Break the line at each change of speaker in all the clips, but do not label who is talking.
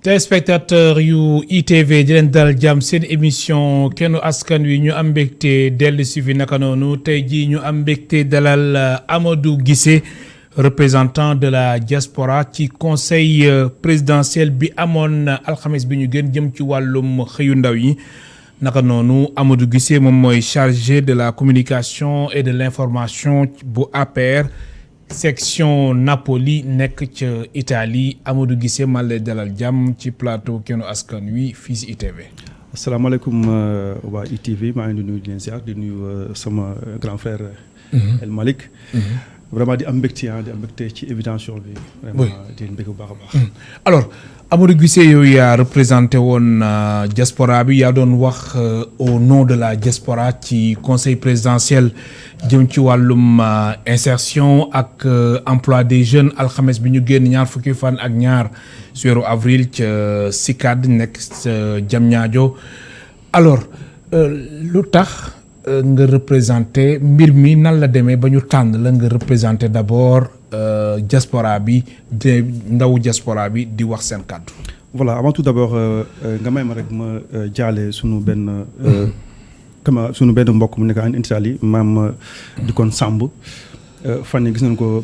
téléspectateur yu ITV di leen dalal jàmm seen émission kennu askan wi ñu am mbégte dellu si fi naka noonu tey jii ñu am mbégte dalal Amadou Guissé représentant de la diaspora ci conseil présidentiel bi amoon alxames bi ñu gën jëm ci wàllum xëyu ndaw yi naka noonu Amadou Guissé moom mooy chargé de la communication et de l'information bu APR section Napoli nekk ca Italie Amadou Guissé maa lay dalal jàmm ci plateau kennu askan wi fii si ITV.
asalaamaaleykum waa ITV maa ngi nuyu di leen ziar di nuyu sama grand frère. El Malick. vraiment di am mbégte ci invitation bi. vraiment di leen bëgg bu baax a baax.
alors Amadou Guissé yow yaa représenté woon diaspora bi yaa doon wax au nom de la diaspora ci conseil présidentiel jëm ci wàllum insertion ak emploi des jeunes alxames bi ñu génn ñaar fukki fan ak ñaar ci weeru avril ca CICAD nekk Diamniadio alors lu tax nga représenté mbir mi nan la demee ba ñu tànn la nga représenté d'abord diaspora bi ndawu diaspora bi di wax seen kàddu.
voilà avant tout d'abord nga may ma rek ma jaale sunu benn mbokk mu nekk en Italie maam di kon Samb fan yi gis nañ ko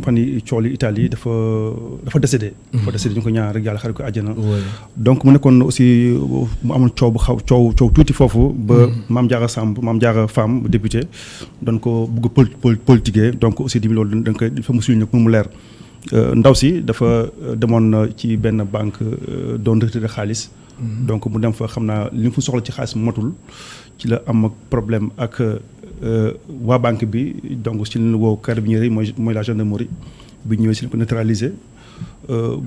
fan yi cooli Italie dafa décédé. dafa décédé ñu ko ñaan rek yàlla xarit ko àjjana. donc mu nekkoon aussi mu amoon coow tuuti foofu. ba Mame Diarra Fam député doon ko bëgg politiquer donc aussi di loolu da nga koy dafa mu suñu mu leer. ndaw si dafa demoon ci benn banque doon retiré xaalis. donc mu dem fa xam naa li mu fa soxla ci xaalis motul ci la am problème ak. waa banque bi donc si leen woo carabinieri mooy la gendarmerie bi ñëwee si leen ko neutraliser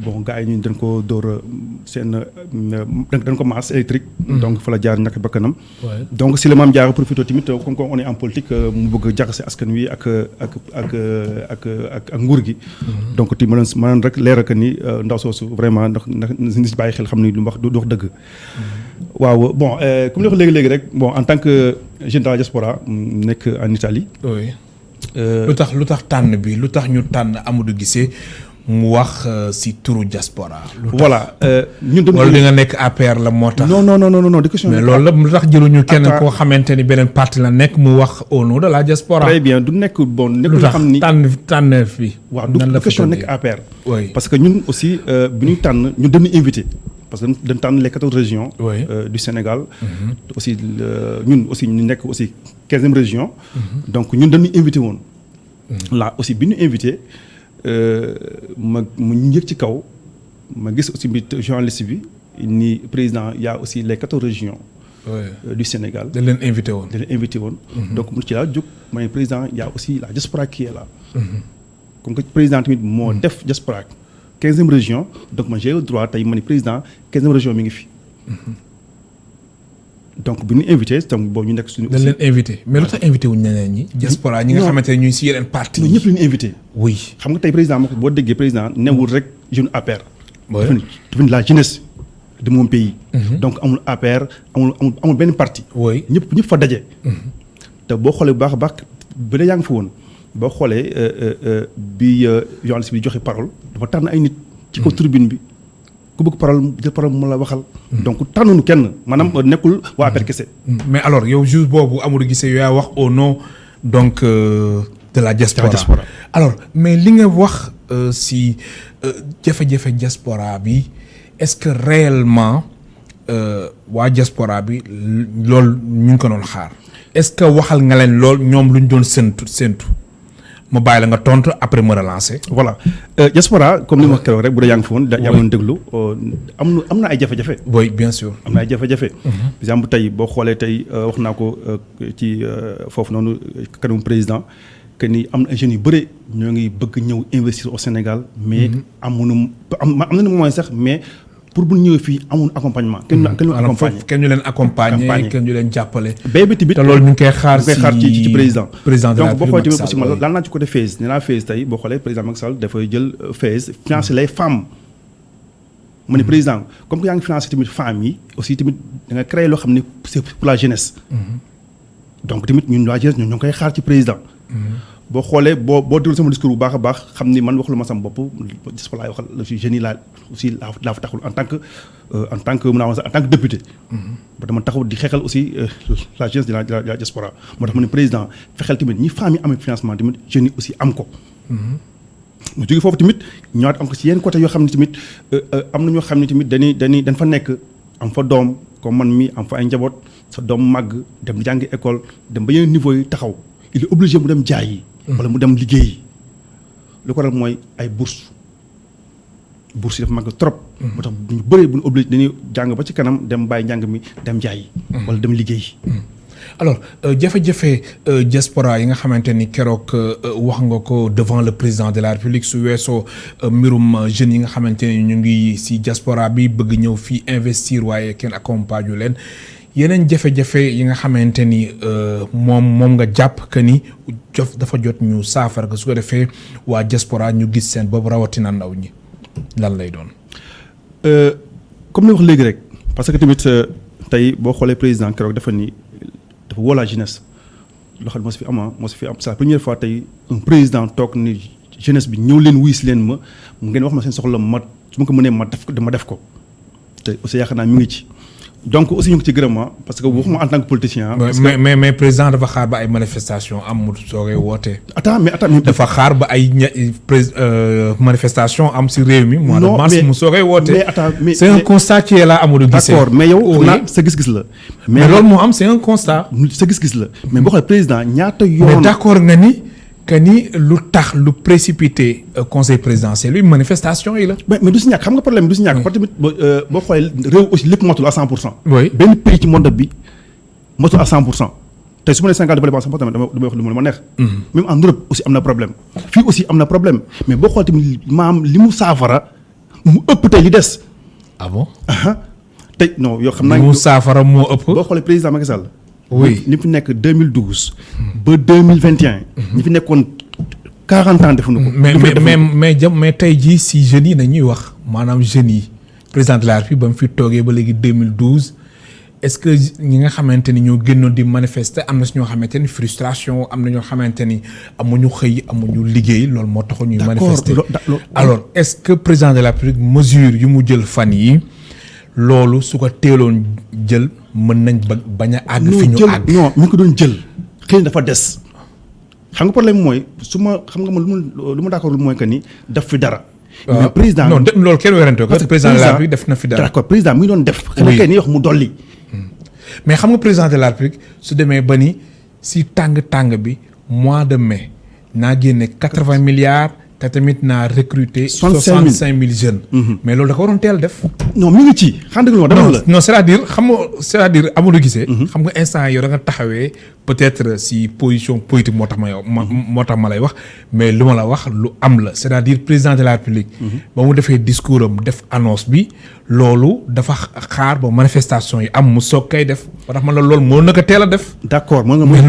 bon gars yi ñu dañ ko dóor seen dañ ko masse électrique. donc fa la jaar ñàkk bakkanam. donc si la Mame Diarra profité tamit comme on est en politique mu bëgg jaxase askan wi ak nguur gi. donc ti mënoon rek leeral que ni ndaw soosu vraiment ndax ni si bàyyi xel xam ni lu mu wax du wax dëgg. waaw bon comme li wax léegi rek bon en tant que jeune de la diaspora nekk en Italie.
oui lu tax tànn bi lu tax ñu tànn Amadou Guissé mu wax si turu diaspora.
voilà ñun
wala di nga nekk APR la moo tax.
non di question.
mais loolu la lu tax jëluñu kenn koo xamante ni beneen parti la nekk mu wax au nom de la diaspora.
très bien du nekk bon. nekkul xam ni
tànn fi.
waaw du question nekk APR. oui parce que ñun aussi bi ñuy tànn ñun dañuy invité. parce que dañ tànn les 14 régions. du Sénégal. aussi ñun aussi ñu nekk aussi 15e région. donc ñun dañuy invité woon. là aussi bi ñu invité mu yëg ci kaw ma gis aussi bi journaliste bi ni président y a aussi les 14 régions. du Sénégal.
dañ leen invité woon.
donc mu ci laa jóg ma ne président y a aussi la diaspora qui est là. comme que président tamit moo def diaspora. 15e région donc man j'ai le droit tey ma ni président 15e région mi ngi fi. donc bu ñu invité tam boobu ñu nekk suñu.
dañ leen invité mais lu tax invité wuñ ñeneen ñi. diaspora ñi nga xamante ne ñuy si yeneen parti yi.
ñëpp la ñu invité.
oui
xam nga tey président moo ko boo déggee président newul rek jeune APR. dafa ni la jeunesse de mon pays. donc amul APR amul benn parti.
oui
ñëpp fa daje. te boo xoolee bu baax a baax ba yaa ngi fa woon. boo xoolee bi journaliste bi joxe parole dafa tànn ay nit. ci kaw tribune bi ku bëgg parole mu la waxal. donc tànnuñu kenn maanaam nekkul waa APR kese.
mais alors yow jour boobu Amadou Guissé yow yaa wax au nom donc de la diaspora. alors mais li nga wax si jafe-jafe diaspora bi est-ce que réellement waa diaspora bi loolu ñu ngi ko doon xaar est-ce que waxal nga leen lool ñoom lu ñu doon séntu. ma bàyyi la nga tontu après ma relancer.
voilà diaspora comme ni ma wax keroog rek bu dee yaa ngi fi woon. yaa ngi doon déglu am na ay jafe-jafe.
oui bien sûr.
am na ay jafe-jafe. par exemple tey boo xoolee tey wax naa ko ci foofu noonu kanamu président que ni am na ay jeunes yu bëre ñoo ngi bëgg ñëw investir au Sénégal. mais am nañu moyen sax mais pour bu ñëwee fii amul accompagnement. kenn
ñu leen accompagner kenn ñu leen jàppale.
béy bi tamit
te loolu ñu ngi koy xaar
ci président.
président de la
donc boo xoolee
République
tamit aussi man laal naa ci côté FAISE nee naa FAISE tey boo xoolee président Macky Sall dafay jël FAISE financer les femmes. mu ne président comme que yaa ngi financer tamit femmes yi aussi tamit da nga créer loo xam ne c'est pour la jeunesse. donc tamit ñun la jeunesse ñoo ngi koy xaar ci président. boo xoolee boo déglu sama discours bu baax a baax xam ni man waxlu ma sama bopp diaspora laay waxal la si jeunes yi laa fa taxul en tant que mën naa wax en tant que député. ba dama taxaw di xeexal aussi la jeunesse de la diaspora moo tax ma ne président fexeel tamit ñi femmes yi amee financement tamit jeunes yi aussi am ko. mu jógee foofu tamit ñëwaat am ko si yenn côté yoo xam ne tamit am na ñoo xam ne tamit dañ fa nekk am fa doom comme man mi am fa ay njaboot sa doom màgg dem jàngi école dem ba yeneen niveau yi taxaw il est obligé mu dem jaay yi. wala mu dem liggéeyi. lu ko waral mooy ay bourse yi dafa màgg trop. moo tax ñu bëree bu ñu obligé dañuy jàng ba ci kanam dem bàyyi njàng mi dem jaay. wala dem liggéeyi.
alors jafe-jafe diaspora yi nga xamante ni keroog wax nga ko devant le président de la République su weesoo mbirum jeunes yi nga xamante ni ñu ngi si diaspora bi bëgg ñëw fii investir waaye kenn accompagne leen yeneen jafe-jafe yi nga xamante ni moom nga jàpp que ni dafa jot ñu saafara ko su ko defee waa diaspora ñu gis seen bopp rawatina ndaw ñi lan lay doon.
comme ni wax léegi rek parce que tamit tey boo xoolee président keroog dafa ni. dafa woo la jeunesse loo xam ne moo si fi am c'est la première fois tey un président toog ni jeunesse bi ñëw leen wuy si leen ma mu ngeen wax ma seen soxla ma su ma ko mënee ma def ko te aussi yaakaar naa mi ngi ci donc aussi ñu ngi ci gërëm parce que waxuma en tant que politicien.
mais président dafa xaar ba ay manifestation am mu soogay woote.
attends mais
dafa xaar ba ay manifestation am si réew mi. mois de mars mu soogay woote. mais c'est un constat qui est là Amadou Guissé.
d'accord mais yow sa gis-gis la.
mais loolu moo am c'est un constat.
sa gis-gis la mais boo xoolee président ñaata yoon.
mais d'accord nga ni que ni lu tax lu précipité conseil présidentiel bi manifestation yi la.
mais du si ñàkk xam nga problème du si ñàkk. parce que boo xoolee réew aussi lépp motul à 100%.
oui
benn pays ci monde bi motul à 100%. tey su ma nee Sénégal dafa dépend 100% damay wax lu ma neex. même en Europe aussi am na problème. fii aussi am na problème mais boo xoolee tamit maam li mu saafara mu ëpp tey li des.
ah bon.
tey non yoo xam naa.
li mu saafara moo ëpp.
boo xoolee président Macky Sall.
oui
ni fi nekk 2012. ba 2021. ñi fi nekkoon 40 ans defuñu ko.
mais tey jii si jeunes yi dañuy wax maanaam jeunes yi président de la République ba mu fi toogee ba léegi 2012 est-ce que ñi nga xamante ni ñoo génnoon di manifester am na si ñoo xamante ni frustration am na ñoo xamante ni amuñu xëy amuñu liggéey loolu moo taxoon ñuy manifester. alors est-ce que président de la République mesure yu mu jël fan yi loolu su ko teeloon jël mën nañ bañ a àgg fi ñu àgg.
non ñu ko doon jël xëy na dafa des xam nga problème mooy su ma xam nga lu ma d'accord mooy que ni def fi dara. mais président
non loolu kenn werante ko président de la République def na fi dara.
d'accord président mi ngi doon def. xëy na kenn wax mu dolli.
mais xam nga président de la République su demee ba ni si tàng bi mois de mai naa génne 80 milliards. te tamit naa recruter 65 000 jeunes. mais loolu da ko waroon teel def.
non mi ngi ci xam nga dama la.
non c'est-à-dire Amadou Guissé. xam nga instant yow da nga taxawee peut-être si position politique moo tax ma lay wax mais lu ma la wax lu am la c'est-à-dire président de la République. ba mu defee discours am def annonce bi loolu dafa xaar ba manifestation yi am mu soog kay def ba tax man la loolu moo naka teel a def.
d'accord moo nga
mais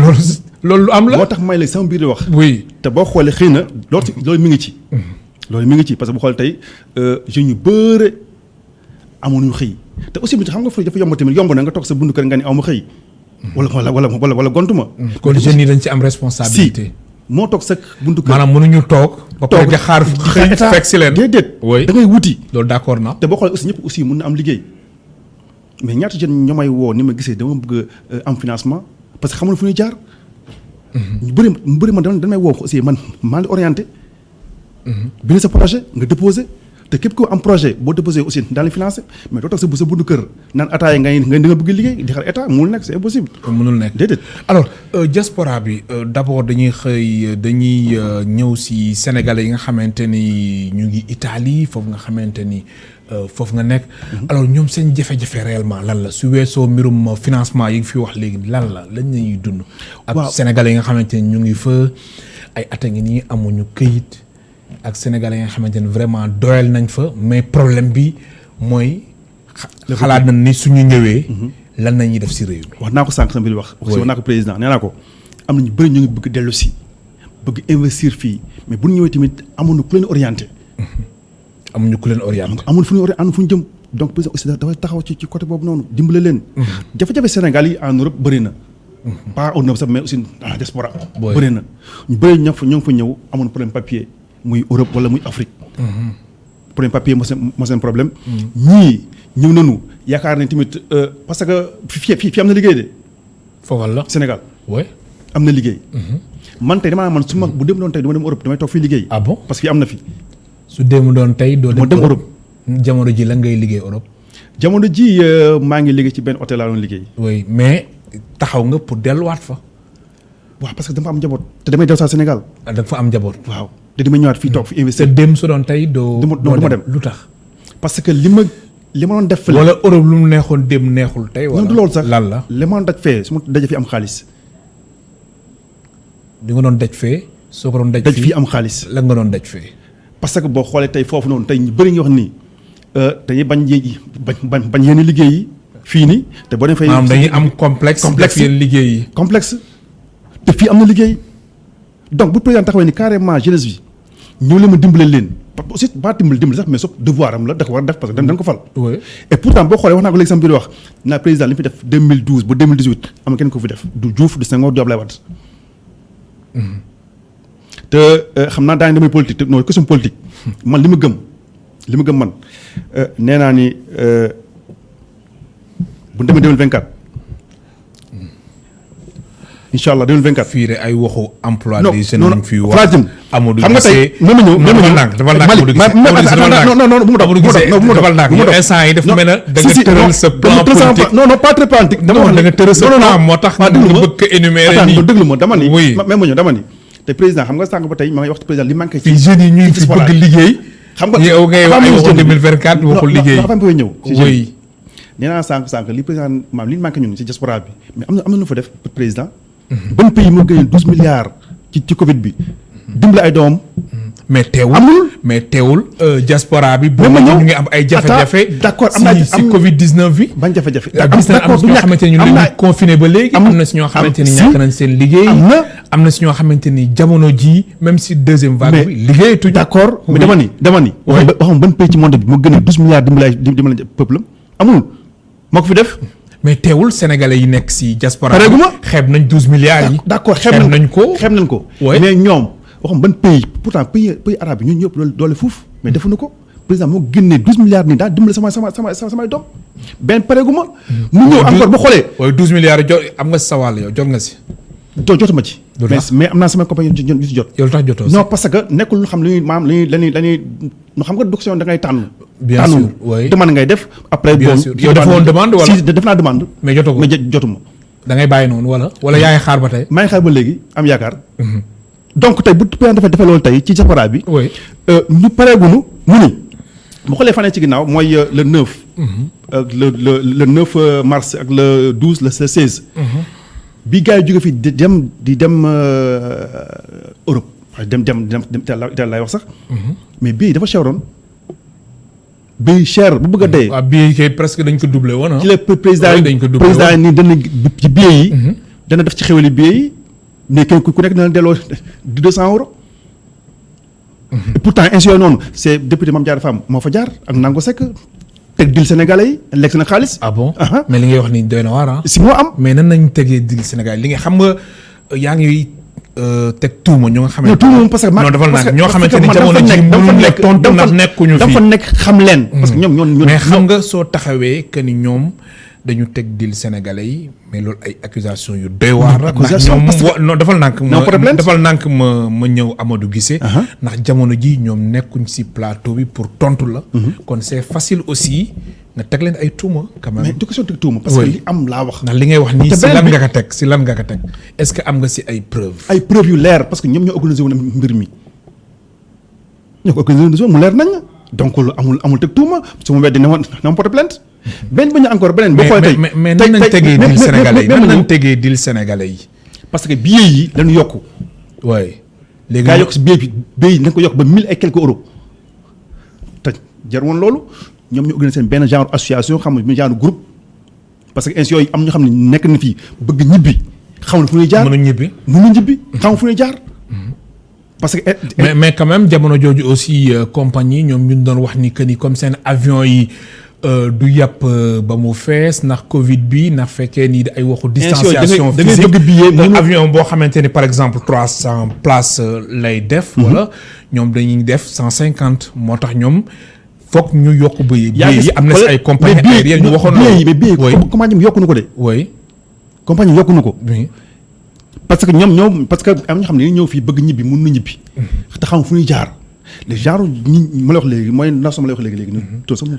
loolu lu am la.
moo tax may la sama biir di wax.
oui
te boo xoolee xëy na loolu mi ngi ci. loolu mi ngi ci parce que bu xoolee tey jeunes yu bëre amuñu xëy te aussi xam nga fii dafa yomb tamit yomb na nga toog sa bundu kër nga ni aw ma xëy. wala gontuma.
kon jeunes yi dañ ci am responsabilité.
si moo toog sa buntu kër.
maanaam mënuñu toog. ba pare di xaar xëy fekk si leen.
déedéet
oui
da ngay wuti.
loolu d'accord na.
te boo xoolee aussi ñëpp aussi mun na am liggéey mais ñaata jeunes ñoo may woo ni ma gisee dama bëgg am financement parce que xamul fu ñuy jaar. ñu bëri man dañ may woo aussi man maa ngi orienté. bind sa projet nga déposé te képp ko am projet boo déposé aussi daal di financé mais doo tax sa bundu kër naan ataaya ngay da nga bëgg liggéey di xar état mënul nekk c'est impossible.
mënul nekk
déedéet.
alors diaspora bi d'abord dañuy ñëw si sénégalais yi nga xamante ni ñu ngi Italie foofu nga xamante ni foofu nga nekk. alors ñoom seen jafe-jafe réellement lan la su weesoo mbirum financement yi nga fi wax léegi lan lañuy dund. ak sénégalais yi nga xamante ni ñu ngi fa ay at a ngi nii amuñu këyit. ak sénégalais yi nga xamante ne vraiment doyal nañ fa mais problème bi mooy. xalaat nañ ni suñu ñëwee. lan nañuy def si réew mi.
wax naa ko sànq sama biir wax. wax naa ko président nee naa ko am nañu bëri ñu ngi bëgg dellu si bëgg investir fii mais bu ñu ñëwee tamit amuñu ku leen orienté.
amuñu ku leen orienté.
amul fu ñu orienté fu ñu jëm donc président aussi dafay taxaw ci côté boobu noonu dimbale leen. jafe-jafe Sénégal yi en Europe bëri na pas au Nord sax mais aussi dans la diaspora.
Boy.
bëri na ñu bëri ñoo fa ñëw amoon problème papier muy Europe wala muy Afrique. problème papier moo seen problème. ñii ñëw nañu yaakaar nañ tamit parce que fii am na liggéey de.
foofu la
Sénégal.
oui.
am na liggéey. man tey damaa man su ma bu dem doon tey dama dem Europe damay toog fii liggéey.
ah bon
parce que fii am na fi.
su démb doon tey doo
moo dem Europe.
jamono ji la ngay liggéey Europe.
jamono ji maa ngi liggéey ci benn hôtel laa doon liggéey.
oui mais taxaw nga pour delluwaat fa.
waaw parce que dama am njaboot te damay dellu saa Sénégal.
ah da nga fa am njaboot.
waaw te damay ñëwaat fii toog fi
te
investir.
dem su doon tey doo.
du ma dem
lu tax.
parce que li ma doon def. fële
wala Europe lu mu neexoon dem neexul tey. wala
non du loolu sax
lan la.
li ma doon daj fee su ma dajee fi am xaalis.
di nga doon daj fee. soo ko doon daj
fii am xaalis.
la nga doon daj fee.
parce que boo xoolee tey foofu noonu tey ñu bëri nga wax nii dañuy bañ yenn liggéey yi fii nii te boo demee fay.
maanaam dañuy am complexe. def yenn liggéey yi.
complexe te fii am na liggéey donc bu président taxawee ni carrément jeunesse bi ñëw leen ma dimbale leen parce que aussi ba dimbali sax mais sauf devoir am la da ko war a def parce que dañ ko fal.
oui
et pourtant boo xoolee wax naa ko léegi sama biir wax naa président li mu fi def 2012 ba 2018 am na kenn ko fi def du Diouf du Senghor du Abdoulaye Wade. te xam naa daañu damay politique te non question politique man li ma gëm man nee naa ni bu ñu demee 2024 incha allah 2024.
fii de ay waxu emploi
non
des jeunes lañ fi wax.
jëm
Amadou
xam nga tey
Guissé
même ñëw même ñëw
dafa nànk bu mu dox instant yi daf mel ne da nga tëral sa plan politique.
non pas très politique.
dama wax da nga tëral sa plan moo tax nga bëgg a énumérer nii.
déglu ma dama ni.
oui
même ma ñëw dama ni te président xam nga sànq ba tey ma ngay wax président li manqué ci
fii jeunes yi ñuy fi bëgg liggéey.
xam nga
yow ngay wax ay waxu 2024 waxul liggéey.
dafa am koy ñëw
oui
nee naa sànq li président maam li manqué ñun ci diaspora bi mais am na lu fa def président. ban pays moo gagné 12 milliards ci Covid bi dimbali ay doomam.
mais teewul
amul
mais teewul diaspora bi.
ma ñëw
ñu ngi am ay jafe-jafe.
d'accord am naa
si Covid 19 bi.
bañ jafe-jafe.
gis nañ am si ñoo xamante ni ñu leen di confiné ba léegi. am na si ñoo xamante ni ñàkk nañ seen liggéey. am na si ñoo xamante ni jamono jii même si deuxième vague bi. liggéeyatuñu.
d'accord mais dama ni. waxam ban pays ci monde bi moo gën a 12 milliards dimbali peuple amul moo ko fi def.
mais teewul sénégalais yi nekk si diaspora.
pareeguma
xeeb nañ 12 milliards yi.
d'accord
xeeb nañ ko.
mais ñoom waxam ban pays pourtant pays arabe yi ñun ñëpp loolu doole fuuf mais defuñu ko président moo génnee 12 milliards nii daal dimbali samay doom benn pareeguma. mu ñëw encore ba xoolee.
waaye 12 milliards yi am nga si sa wàll yow jot nga si.
jotuma ci. mais am naa samay copains yu si jot.
yow lu tax jotoo si.
non parce que nekkul lu xam lu ñuy maam lañuy xam nga doction da ngay tànn.
bien sûr oui
demande ngay def. après
bien sûr yow dafa woon demande wala
si def naa demande.
mais jotoo ko
mais jotuma.
da ngay bàyyi noonu wala yaa ngi xaar ba tey.
maa ngi xaar ba léegi am yaakaar. donc tey bu président defee loolu tey ci diaspora bi.
oui
ñu pareegunu mu ni bu xoolee fan ci ginnaaw mooy le 9. ak le 9 mars ak le 12 le 16. bi gars yi jóge fi di dem Europe dem Italie laay wax sax. mais bii dafa cheroon. bii cher bu bëgg a dee.
waaw bii kay presque dañ ko doublé woon
ci la président
dañ ko doublé woon
président ni dana ci billet yi. dana def ci xewali billet yi. mais kenn ku nekk dana delloo di 200 €. et pourtant ainsi yooyu noonu c' est député Mame Diarra Fam moo fa jaar ak Nango Seck teg dil Sénégalais yi lekk na xaalis.
ah bon mais li ngay wax ni doy na waar
si moo am.
mais nan nañ tegee dil Sénégal li nga xam nga yaa ngi teg tuuma ñoo nga xamante
non tuuma moom parce que
non dafa nag ñoo xamante ni jamono ji mënuñ la tontu ndax nekkuñu fi
dafa nekk xam leen. parce que ñoom
mais xam nga soo taxawee que ni ñoom dañu teg dil Sénégalais yi mais loolu ay accusation yu doy waar la. ndax ñoom non dafal nànk ma ñëw Amadou Guissé. ndax jamono ji ñoom nekkuñ si plateau bi pour tontu la. kon c'est facile aussi nga teg leen ay tuuma. quand même
mais du ko soo teg tuuma. parce que li am laa wax.
ndax li ngay wax nii si lan nga ko teg si lan nga ko teg est-ce que am nga si ay preuves.
ay preuves yu leer parce que ñoom ñoo organisé woon mbir mi ñoo ko organisé woon mu leer nañ donc lu amul teg tuuma su ma weddi ne ma porte plainte. benn ba ñu encore beneen. boo xoolee tey
mais nan lañ tegee dil Sénégalais yi nan lañ tegee dil Sénégalais yi.
parce que billets yi lañu yokku.
waaye léegi
gaa yokk si billet yi nañ ko yokk ba 1000 et quelques euros te jar woon loolu ñoom ñu organisé benn genre association xam nga genre groupe parce que ainsi yooyu am ñoo xam ne nekk na fii bëgg ñibbi xamul fu ñuy jaar.
mënuñ ñibbi
xamul fu ñuy jaar. parce que
mais quand même jamono jooju aussi compagnie ñoom ñu doon wax ni que ni comme seen avion yi du yàpp ba mu fees ndax Covid bi ndax fekkee ni ay waxu distanciation
da ngay bëgg
physique avion boo xamante ni par exemple 300 places lay def. wala ñoom dañuy def 150 moo tax ñoom foog ñu yokk bëy yi am na si ay compagnie aérienne ñu waxoon
loolu mais billet yi compagnie yokku na ko de.
oui
compagnie yokku na ko.
oui.
parce que ñoom parce que am na xam ne ñëw fii bëgg ñibbi mun na ñibbi. te xam fu ñuy jaar. les genre ñi ma la wax léegi mooy ndax sama lay wax léegi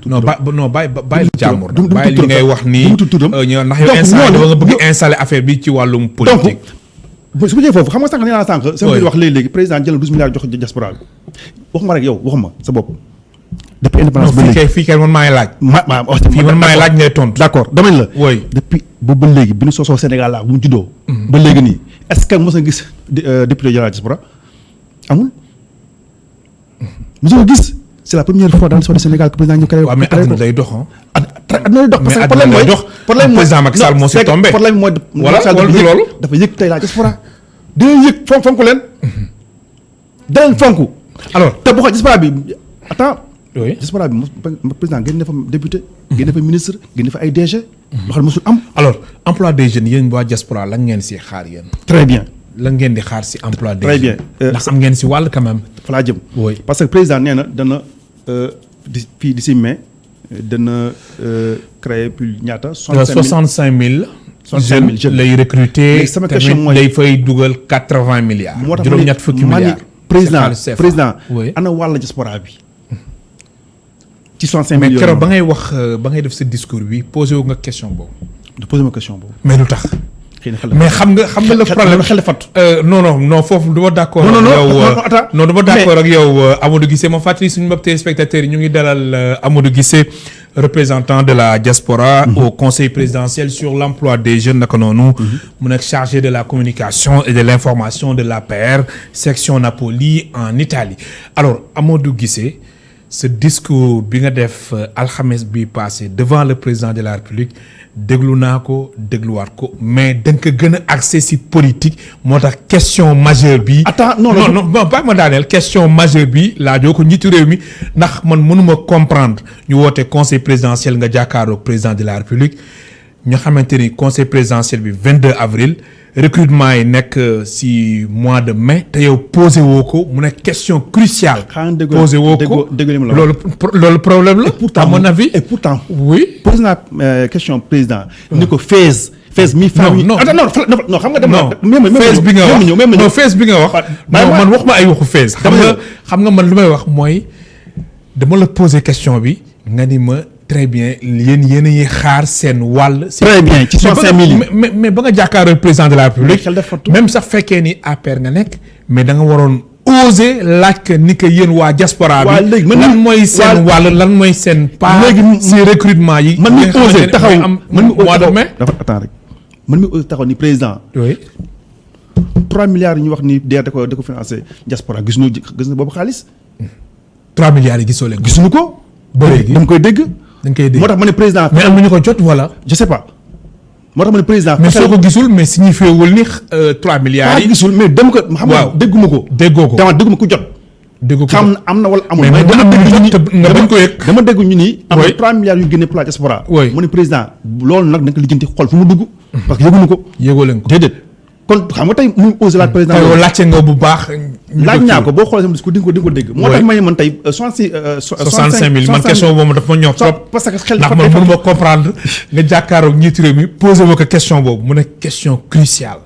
non bàyyi jàmbur bàyyi li ngay wax nii ndax yow instant dafa nga bëgg installer affaire bi ci wàllum politique.
donc su ma jëlee foofu xam nga sànq nee naa sànq. sama biir wax léegi président jël 12 milliards jox diaspora bi waxuma rek yow waxuma sa bopp. depuis indépendance ba léegi
fii kay man maay laaj. fii man maay laaj ngay tontu.
d'accord dama ne la.
oui
depuis boobu ba léegi bi ñu sosoo Sénégal laa bu mu juddoo. ba léegi nii est-ce que mos nga gis député de la diaspora amul. mosoo gis c'est la première fois dans l'histoire du Sénégal que président ñu créé ko.
waaw mais àdduna day dox
àdduna day dox parce que problème mooy problème mooy
président Macky Sall moo si tombé.
problème mooy
wala loolu
dafa yëg tey la diaspora dinañ yëg fonk leen. danañ fonk. alors te boo xam diaspora bi attends.
oui
diaspora bi président génn na fa député. génn na fa ministre génn na fa ay DG. loo xam ne mosul am.
alors emploi des jeunes yéen waa diaspora lan ngeen si xaar yéen.
très bien.
lan ngeen di xaar si emploi des
très bien
ndax am ngeen si wàll quand même.
fa laa jëm.
oui
parce que président nee na dana d'ici mai dana créer plus ñaata.
65000 jeunes lay recruter.
léegi sama question
tamit
mooy
day fay dugal 80 milliards.
moo tax
juróom-ñett fukki milliards.
président
oui
ana wàll diaspora bi. ci 65
mais
millions
keroog ba ngay wax ba ngay def sa discours bi posé wu nga question boobu.
de poser ma question boobu.
mais lu tax. mais xam nga le problème
xel fat
non foofu du ma d'accord ak yow non du ma d'accord ak yow Amadou Guissé ma fàttali suñu mbokk téléspectateurs yi ñu ngi dalal Amadou Guissé représentant de la diaspora au conseil présidentiel sur l'emploi des jeunes naka noonu mu nekk chargé de la communication et de l'information de l'APR section Napoli en Italie. Alors Amadou Guissé ce discours bi nga def alxames bi passé devant le président de la République déglu naa ko dégluwaat ko mais da nga ko gën a accès si politique moo tax question majeure bi.
attends non
ba ma daaneel question majeure bi laajoo ko njiitu réew mi ndax man mënuma comprendre ñu woote conseil présidentiel nga jàkkaaroog président de la République ñu xamante ni conseil présidentiel bi 22 avril recrutement yi nekk si mois de mai te yow posé woo ko mu nekk question cruciale. posé woo ko loolu problème la. à mon avis
et pourtant.
oui
posé naa question président. ni ko phase mi.
non
xam nga dama.
phase bi nga wax non phase bi nga wax. non man waxuma ay waxu phase. xam nga man lu may wax mooy dama la posé question bi nga ni ma. très bien yéen a ngi xaar seen wàll.
très bien ci 65000
mais ba nga jàkkaarloo président de la République. même sax fekkee ni APR nga nekk. mais da nga waroon oser laaj que ni que yéen waa diaspora bi. lan mooy seen wàll lan mooy seen. part si recrutement yi.
man mi oser taxaw
am mois de mai.
dafa attends rek man mi oser taxaw ni président.
oui.
3 milliards yi ñu wax ni DER da ko financé diaspora gis na boobu xaalis.
3 milliards yi gisoo leen.
gisuñu ko.
ba léegi
dama koy dégg. moo tax ma ne président.
mais am na ñu ko jot wala.
je sais pas moo tax ma ne président.
mais soo ko gisul mais signifié wul ni 3 milliards yi.
gisul mais dem ko. xam nga dégguma ko.
déggoo ko
dama dégguma ko jot.
déggoo ko
xam am na wala amul.
mais dama dégg nga bañ ko yëg.
dama dégg ñu ni. am na 3 milliards yu génne pour la diaspora.
oui
mu ne président loolu nag da nga ko lijjanti xool fu mu dugg. parce que yëguñu ko.
yëgoo leen ko
déedéet. kon xam nga tey muy osé laaj président.
tey laajte nga bu baax.
laaj naa ko boo xoolee sama discours di nga ko dégg. moo tax ma ne man tey
65000 man question boobu dafa ma ñor trop.
parce que xel
ndax man mënu ma comprendre nga jàkkaaroog njiitu réew mi posé ma ko question boobu mu nekk question cruciale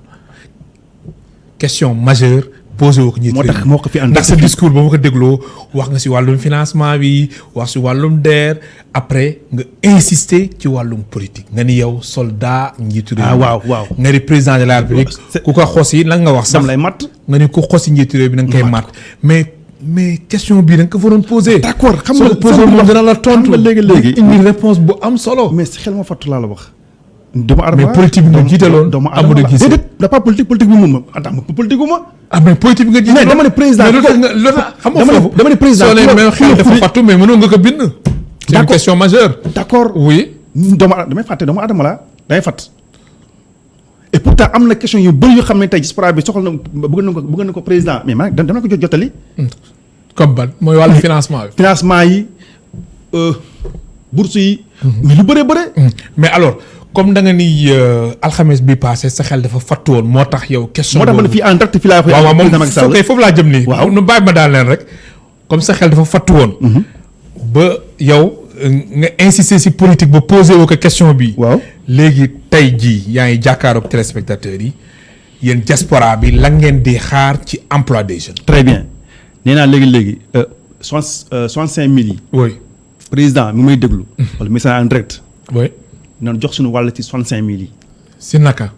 question majeure posé woo ko njiitu réew mi.
moo tax moo ko fi andi
ndax sa discours ba ma ko dégloo wax nga si wàllum financement bi wax si wàllum DER après nga insister ci wàllum politique nga ni yow soldat njiitu réew mi.
waaw
nga ni président de la République. ku ko xosi lan nga wax sax
dam lay matt.
nga ni ku xosi njiitu réew bi da nga koy matt mais question bii da nga ko waroon posé.
d'accord xam nga
soo ko posé moom dina la tontu.
léegi
indi réponse bu am solo.
mais si xel ma fattu laa la wax. doomu adama
mais politique bi nga jiitaloon Amadou Guissé
déedéet da pas politique bi moom attends politique gu ma.
mais politique bi nga jiitaloon
dama ne président
xam nga foofu
dama ne président
soo leen même xel dafa fattu mais mënoon nga ko bind. c'est une question majeure.
d'accord
oui.
damay fàtte doomu adama la damay fàtt. et pourtant am na question yu bëri yoo xam ne tey diaspora bi soxla na bëgg na ko président mais man dama ko jottali.
comme ban mooy wàllu financement bi.
financement yi bourse yi. mais lu bëree bëre.
mais alors comme da nga ni alxames bi passé sa xel dafa fattu woon moo tax yow. question
moo tax ma ne fii en direct fii laa koy.
waaw moom foofu laa jëm nii. waaw nu bàyyi ma daal leen rek comme sa xel dafa fattu woon. ba yow nga insister ci politique ba posé woo ko question bi.
waaw
léegi tey jii yaa ngi jàkkaaroog téléspectateurs yi yéen diaspora bi lan ngeen di xaar ci emploi des jeunes.
très bien nee naa léegi 65 000 yi.
oui
président mi may déglu. wala message en direct.
oui.
noonu jox suñu wàll ci 65 000 yi.
si naka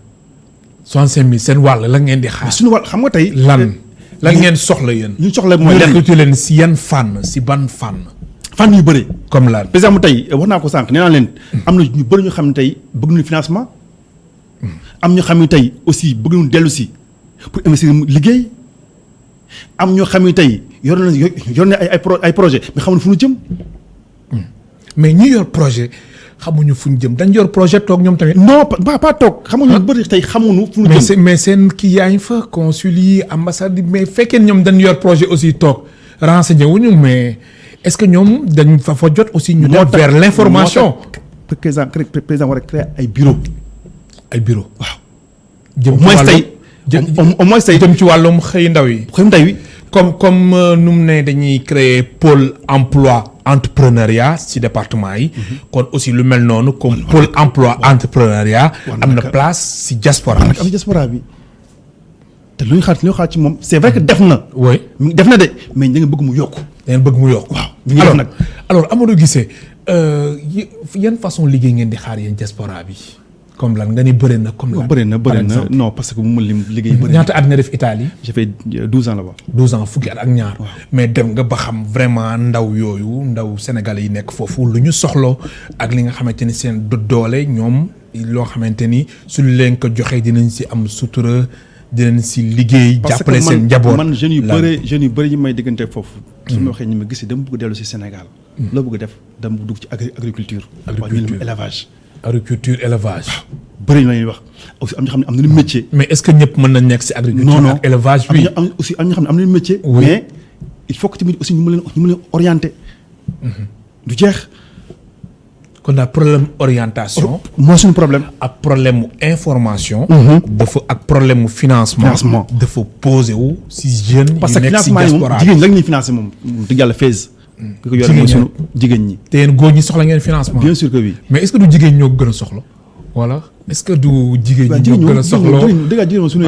65 000 seen wàll la ngeen di xaar.
suñu wàll xam nga tey.
lan ngeen soxla yéen.
ñu soxla mooy
ñu
lenn
recruter leen si yan fànn si ban fànn.
fànn yu bëri.
comme lan
par exemple tey wax naa ko sànq nee naa leen. am na ñu bëri ñu xam ne tey bëgg nañu financement. am ñu xam ne tey aussi bëgg nañu dellu si pour investir liggéey. am ñoo xam ne tey yor na ay projet mais xamuñu fu ñu jëm.
mais ñi yor projet xamuñu fu ñu jëm dañ yor projet toog ñoom tamit.
non pas toog xamuñu bëri tey xamuñu fu ñu jëm.
mais seen kii yaa ngi fa consul yi ambassade yi mais fekkee ñoom dañ yor projet aussi toog renseigné wuñu mais est-ce que ñoom dañ fa jot aussi. ñu dem vers l'information.
président war a créer ay bureau
waaw.
jëm ci wàllum au moins tey
jëm ci wàllum xëy ndaw yi.
xëy ndaw yi.
comme nu mu ne dañuy créer pôle emploi entrepreneuriat ci département yi. kon aussi lu mel noonu comme pôle emploi entrepreneuriat. am na place ci diaspora bi.
am diaspora bi te lu ñu xaar ci moom c'est vrai que def na.
oui
def na de mais da nga bëgg mu yokk.
da ngeen bëgg mu yokk.
waaw
alors Amadou Guissé yan façon liggéey ngeen di xaar yéen diaspora bi. comme lan nga ni bëri na comme lan.
bëri na non parce que bu ma lim liggéey bëri na.
ñaata at nga def Italie.
j'ai fait 12 ans là-bas.
12 ans fukki at ak ñaar. mais dem nga ba xam vraiment ndaw yooyu ndaw sénégalais yi nekk foofu lu ñu soxla ak li nga xamante ni seen doole ñoom loo xamante ni suñu leen ko joxee dinañ si am sutura dinañ si liggéey. jàppale seen njaboot
man jeunes yu bëri yi may diggante foofu. su ma waxee ñu ma gis dama bëgg dellu si Sénégal. loo bëgg def dama bëgg dugg ci agriculture. élevage.
agriculture élevage.
bëri na ñuy wax aussi am na xam ne am nañu métier.
mais est-ce que ñëpp mën nañ nekk ci agriculture ak élevage bi.
am na xam ne am nañu métier. mais il faut que tamit aussi ñu mën leen orienter. du jeex.
kon daal problème orientation.
moo suñu problème.
ak problème mu information. dafa ak problème mu financement. dafa posé wu ci jeunes.
parce que financement yi moom jigéen ñi la ñuy financé moom dëgg yàlla fees. ki ko yore mooy sunu jigéen ñi.
te yéen góor ñi soxla ngeen financement.
bien sûr que oui.
mais est-ce que du jigéen ñoo gën a soxla. voilà est-ce que du jigéen ñi ñoo gën a soxla.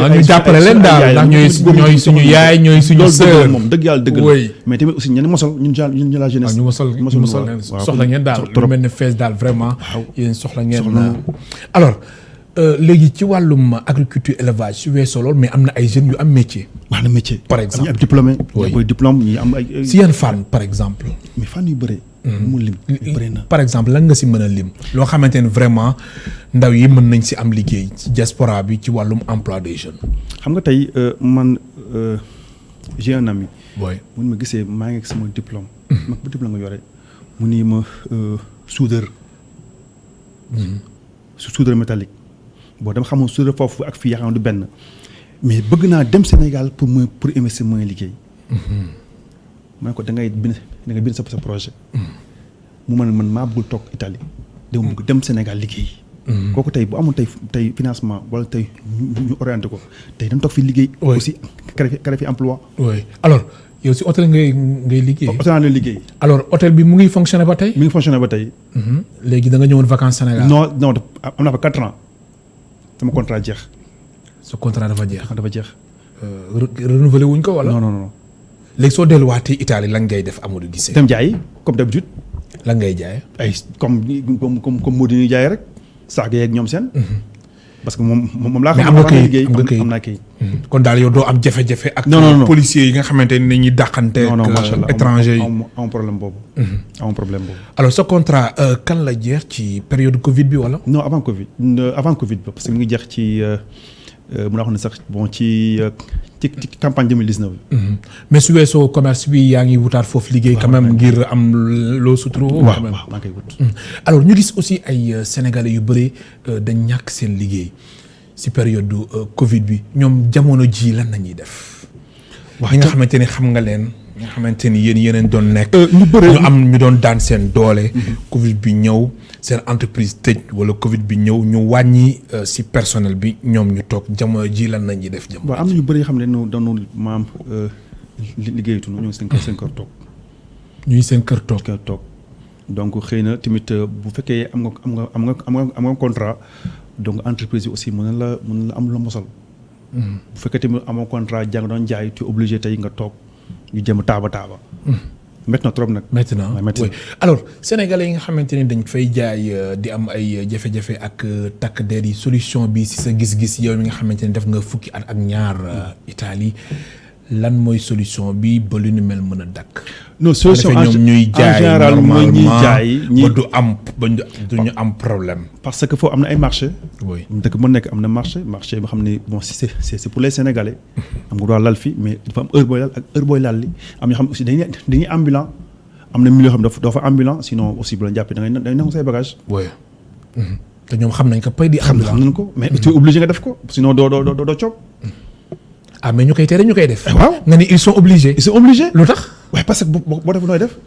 ñu jàppale leen daal ndax ñooy suñu yaay ñooy suñu sœur.
moom dëgg yàlla dëgg la mais tamit aussi ñenn mosal ñun la jeunesse.
ñu mosal soxla ngeen daal lu mel ne fees daal vraiment. yéen soxla ngeen. alors léegi ci wàllum agriculture élevage su weesoo lool mais am na ay jeunes yu am métier.
wax na métier
par exemple
am ñu diplômé. ñi diplôme ñi am ay.
si yan fànn par exemple.
mais fànn yu bëri. mu lim bëri na.
par exemple lan nga si mën a lim. loo xamante ne vraiment ndaw yi mën nañ si am liggéey ci diaspora bi ci wàllum emploi des jeunes.
xam nga tey man j'ai un ami.
oui
mun ma gisee maa ngi ak sama diplôme. mag bu diplôme nga yore. mu nii ma soudeur. soudeur métallique. bon dama xamoon soudeur foofu ak fii yaa xam du benn. mais bëgg naa dem Sénégal pour investir mooy liggéey. ma ne ko da ngay bind sa projet. mu man maa bëggul toog Italie. dama bëgg dem Sénégal liggéey. kooku tey bu amoon tey financement wala tey ñu orienté ko tey dañ toog fi liggéey. aussi créer fi emploi.
oui alors yow si hôtel ngay liggéey.
hôtel laa liggéey.
alors hôtel bi mu ngi fonctionné ba tey.
mi ngi fonctionné ba tey.
léegi da nga ñëwoon vacances Sénégal.
non am naa fa 4 ans sama contrat jeex.
sa contrat dafa jeex.
dafa jeex.
renouvelé wuñ ko wala.
non.
léegi soo delluwaatee Italie lan ngay def Amadou Guissé.
dem jaay comme d'habitude.
lan ngay jaay.
ay comme Modou ñuy jaay rek saako yeeg ñoom seen. parce que moom laa.
mais am nga kayit
am naa kayit.
kon daal yow doo am jafe-jafe. ak policiers yi nga xamante ne dañuy dàqante. ak étranger yi
am problème boobu. am problème boobu.
alors sa contrat kan la jeex ci période Covid bi wala.
non avant Covid ba parce que mi ngi jeex ci. mun naa wax ne sax bon ci campagne 2019.
mais su weesoo commerce bi yaa ngi wutaat foofu liggéey. quand même ngir am loo suturo.
waaw maa ngi koy wut.
alors ñu gis aussi ay sénégalais yu bëri dañ ñàkk seen liggéey si période du Covid bi ñoom jamono ji lan la ñuy def. ñi nga xamante ni xam nga leen nga xamante ni yéen doon nekk.
ñu bëre
ñu doon daan seen doole. Covid bi ñëw seen entreprise tëj wala Covid bi ñëw ñu wàññi si personnel bi ñoom ñu toog jamono ji lan nañ ñi def jamono.
waaw am na ñu bëri yoo xam ne dañu maam liggéeyatuñu ñoo ngi seen kër toog.
ñuy seen kër toog.
donc xëy na tamit bu fekkee am nga contrat donc entreprise yi aussi mën na la am la mosal. bu fekkee tamit amoo contrat jàng doon jaay tu es obligé tey nga toog ñu jëm taaba. métti na trop nag.
métti na oui alors sénégalais yi nga xamante ni dañ fay jaay di am ay jafe-jafe ak takk der yi solution bi si sa gis-gis yow mi nga xamante ni def nga fukki at ak ñaar Italie lan mooy solution bi ba lu ni mel mën a dakk.
non solution
ñoom ñuy jaay
général mooy ñuy jaay
ba du ñu am problème.
parce que foofu am na ay marché.
oui
dëkk mu nekk am na marché boo xam ne bon c'est pour les sénégalais. am nga droit lal fi mais dafa am heure booy lal ak heure booy lal li am ñoo xam aussi dañuy ambulant am na milieu yoo xam ne doo fa ambulant sinon aussi bu la jàppee da ngay nangu say bagage.
oui te ñoom xam nañ ko pay di.
xam nañ ko mais tu es obligé nga def ko sinon doo coog.
ah mais ñu koy tere ñu koy def.
waaw
nga ni ils sont obligés. lu tax.
waaye parce que boo def nooy def.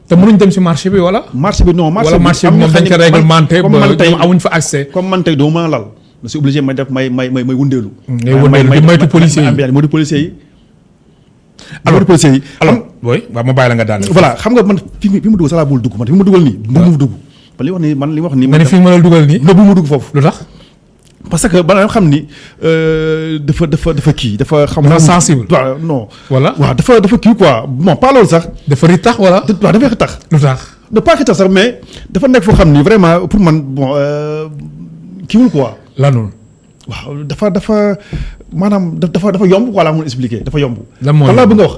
te mënuñ dem si marché bi wala.
marché bi non marché bi
marché bi moom dañ ko réglementé ba ñoom amuñ fa accès.
comme man tey doo mën a lal je suis obligé may def may wundeelu.
ngay wundeelu di moytu policiers yi
moo di policiers yi.
alors oui waaw ma bàyyi la nga daaneel.
voilà xam nga man fi mu dugg sax laa bul dugg man fi mu dugal nii. waaw mu dugg man li wax nii.
nga ni fi ma la dugal nii.
bu mu dugg foofu
lu tax.
parce que ba nga xam ni dafa kii dafa.
dafa sensible
waaw non.
voilà
waaw dafa kii quoi bon pas loolu sax.
dafa ritax wala.
waaw dafa ritax.
lu tax.
de pas ritax sax mais dafa nekk foo xam ni vraiment pour man bon kiiwul quoi.
lanul.
waaw dafa maanaam dafa yomb quoi laa mun expliquer dafa yomb.
lan mooy
lan bëgg nga wax.